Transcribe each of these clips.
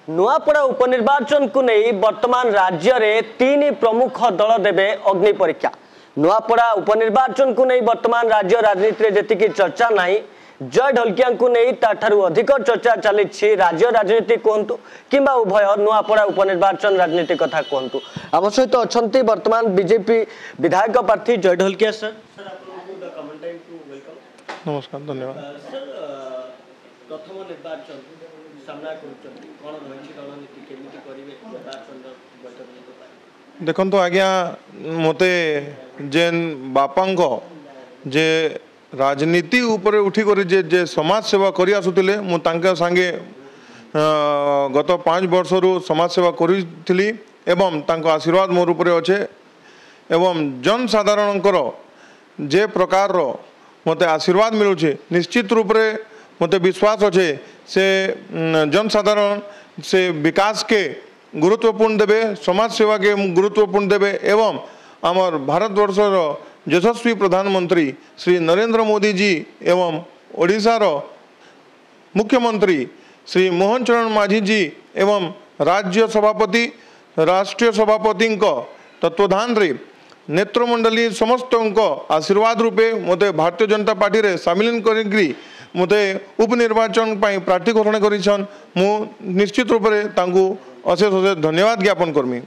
नुआपड़ा उपनिर्वाचन को नहीं वर्तमान राज्य रे तीन प्रमुख दल देवे अग्नि परीक्षा। नुआपड़ा उपनिर्वाचन को नहीं वर्तमान राज्य राजनीति में जी चर्चा नहीं। जय ढोलकिया को नहीं ताठारु अधिक चर्चा चली राज्य राजनीति कहतु कि उभय नुआपड़ा उपनिर्वाचन राजनीति कथा कहतु। आम सहित अच्छा वर्तमान बीजेपी विधायक प्रार्थी जय ढोलकिया सर। नमस्कार, धन्यवाद। सर प्रथम निर्वाचन सामना करुचंती कोन रहिछि रणनीति केमिति करिवे निर्वाचन बैठक देखो तो आज्ञा मते जेन बापांग जे राजनीति ऊपर उठी करी जे समाज सेवा करी आसुतिले मु तांके संगे गत 5 वर्ष रु समाज सेवा करी एवं तांको आशीर्वाद मोर ऊपर अच्छे एवं जन साधारणकर जे प्रकार रो मते आशीर्वाद मिलुचे निश्चित रूप रे मते विश्वास अच्छे से जनसाधारण से विकास के गुरुत्वपूर्ण देवे, समाज सेवा के गुरुत्वपूर्ण देवे एवं आमर भारतवर्षर यशस्वी प्रधानमंत्री श्री नरेंद्र मोदी जी एवं ओडिशार मुख्यमंत्री श्री मोहन चरण माझी जी एवं राज्य सभापति राष्ट्रीय सभापति तत्वधान रे नेत्रमंडली समस्त आशीर्वाद रूपे मते भारतीय जनता पार्टी रे सामिल करी मते उपनिर्वाचन प्रार्थी घोषणा करिछन। मु निश्चित रूप से अशेष अशेष धन्यवाद ज्ञापन करमी।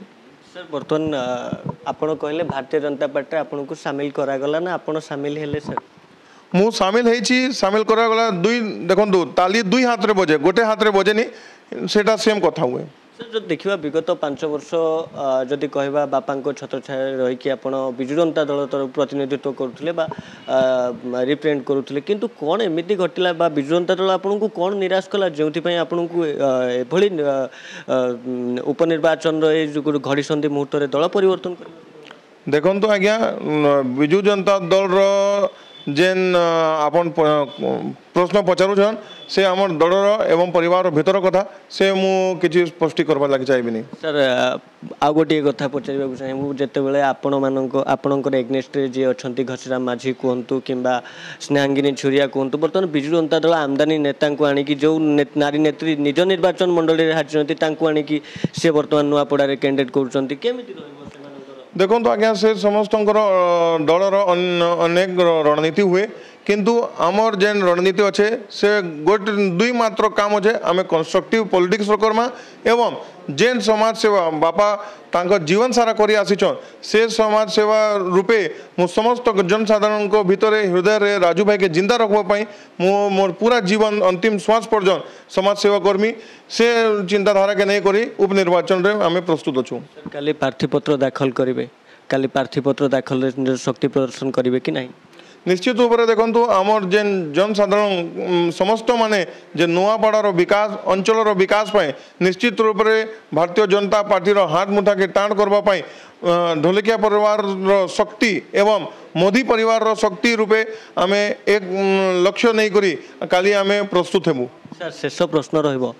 सर बर्तमान आपण कहले भारतीय जनता पार्टी आपन को शामिल करागला ना आपण शामिल हेले सर? मु शामिल हेछि, शामिल करागला दुई देखंतु ताली दुई हाथ रे बजे, गोटे हाथ रे बजेनी सेटा सेम कथा हुए। सर जो देखिबा विगत 5 वर्ष जदि कहबा बापांको छत्र छाया रही कि आपण बिजु जनता दल तरफ प्रतिनिधित्व करुथिले बा रिप्रेजेंट करुथिले किंतु कोन एमिति घटिला बा बिजु जनता दल आपन को कोन निराश कला जेउथि पई आपन को एभली उपनिर्वाचन रे जो घड़ी संधि मुहूर्त रे दल परिवर्तन कर? देखंतु आज्ञा बिजु जनता दल रो जेन आपन प्रश्न पचारुछन से आमर दलर एवं परिवार भीतर कथा से मु किछि स्पष्टी करबा लागि चाहिबिनी। सर आ गोटे कथा पचारिबा चाहिबु जेते बेले आपण मानको आपणकर एग्नेस्ट जे अछंती घसीराम माझी कहंतु किंबा स्नेहांगिनी छुरिया कहंतु बर्तमान बिजु जनता दल आमदानी नेता को आनी कि जो नारी नेत्री निज निर्वाचन मंडली रे हाजरती तांको आनी कि से बर्तमान नुआपड़ा रे कैंडिडेट करूचंती केमिति रहबो? देखो तो आज्ञा से समस्त दलर अनेक रणनीति हुए किंतु आमर जेन रणनीति अच्छे से गोटे दुई मात्र काम अच्छे आम कंस्ट्रक्टिव पॉलिटिक्स करमा एवं जेन समाज सेवा बापा तांको जीवन सारा करी आसीचन से समाज सेवा रूपे मु समस्त जनसाधारण को भितर हृदय रे राजू भाई के जिंदा रखबा पई मु मोर पूरा जीवन अंतिम श्वास पर्यंत समाज सेवा कर्मी से चिंताधारा के नहीं करी उपनिर्वाचन रे आमे प्रस्तुत अछु। काली प्रार्थीपत्र दाखल करिवे, काली प्रार्थीपत्र दाखल शक्ति प्रदर्शन करिवे कि नहीं? निश्चित रूप से देखो आमर जेन जनसाधारण समस्त माने जे नुआपड़ार विकास अंचल विकास पाए निश्चित रूप से भारतीय जनता पार्टी हाथ मुठा के टाण करने ढोलकिया परिवार शक्ति एवं मोदी परिवार शक्ति रूपे आम एक लक्ष्य नहीं करी काली आम प्रस्तुत हेबू। सर शेष प्रश्न रहिबो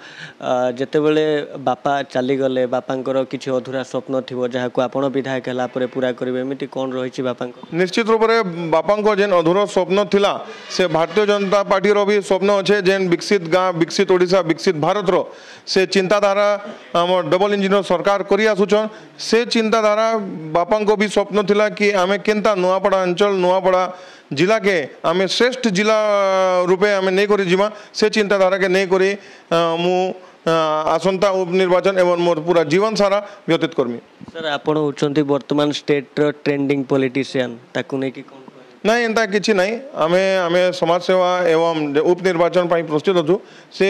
जेते बेले बापा चली गले बापांकर किछि अधूरा स्वप्न थिबो जहाको आपण विधायक हला परे पूरा करिवे एमिति कोन रहिछि बापांकर? निश्चित रूप से बापांको जेन अधूरा स्वप्न थिला से भारतीय जनता पार्टी रो भी स्वप्न अच्छे जेन विकसित गाँ विकसित ओडिशा विकसित भारत रो से चिंताधारा आम डबल इंजिन सरकार करी आसुचन से चिंताधारा बापांको भी स्वप्न थिला कि आमे केनता नुआपड़ा अंचल नुआपड़ा जिला के आमे श्रेष्ठ जिला रूपे आमे नहीं करी जिमा से चिंताधारा के नहीं करी मु आसंता उपनिर्वाचन एवं मोर पूरा जीवन सारा व्यतीत करमी। सर आपण होचंती वर्तमान स्टेट रो ट्रेंडिंग पॉलिटिशियन ताकू नै कि कोन नहीं एंता किछि नहीं आमे आमे समाज सेवा एवं उपनिर्वाचन पई प्रस्तुत अछु से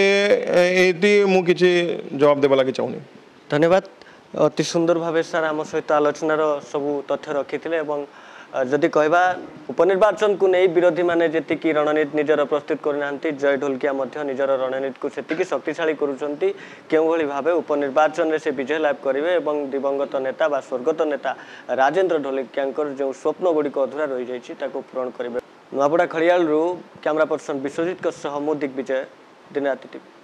एति मु किछि जवाब देबा लागि चाहुनी। धन्यवाद। अति सुंदर भावे सर आम सहित आलोचनार सबू तथ्य रखिथिले एवं जदि कहबा उपनिर्वाचन को नहीं विरोधी माने जेतिकी रणनीति निजर प्रस्तुत करना जय ढोलकिया मध्य निजर रणनीति को सेतिकी शक्तिशाली करुचंती केउ भली भावे उपनिर्वाचन रे से विजय लाभ करिवे एवं दिवंगत नेता बा स्वर्गत नेता राजेंद्र ढोलकियांकर जो स्वप्न गुडी को अधूरा रही जाइछि ताको पूर्ण करिवे। नुआपड़ा खड़ियाल रु कैमरा पर्सन विश्वजीत सह मु दिग्विजय, दिन राति टीवी।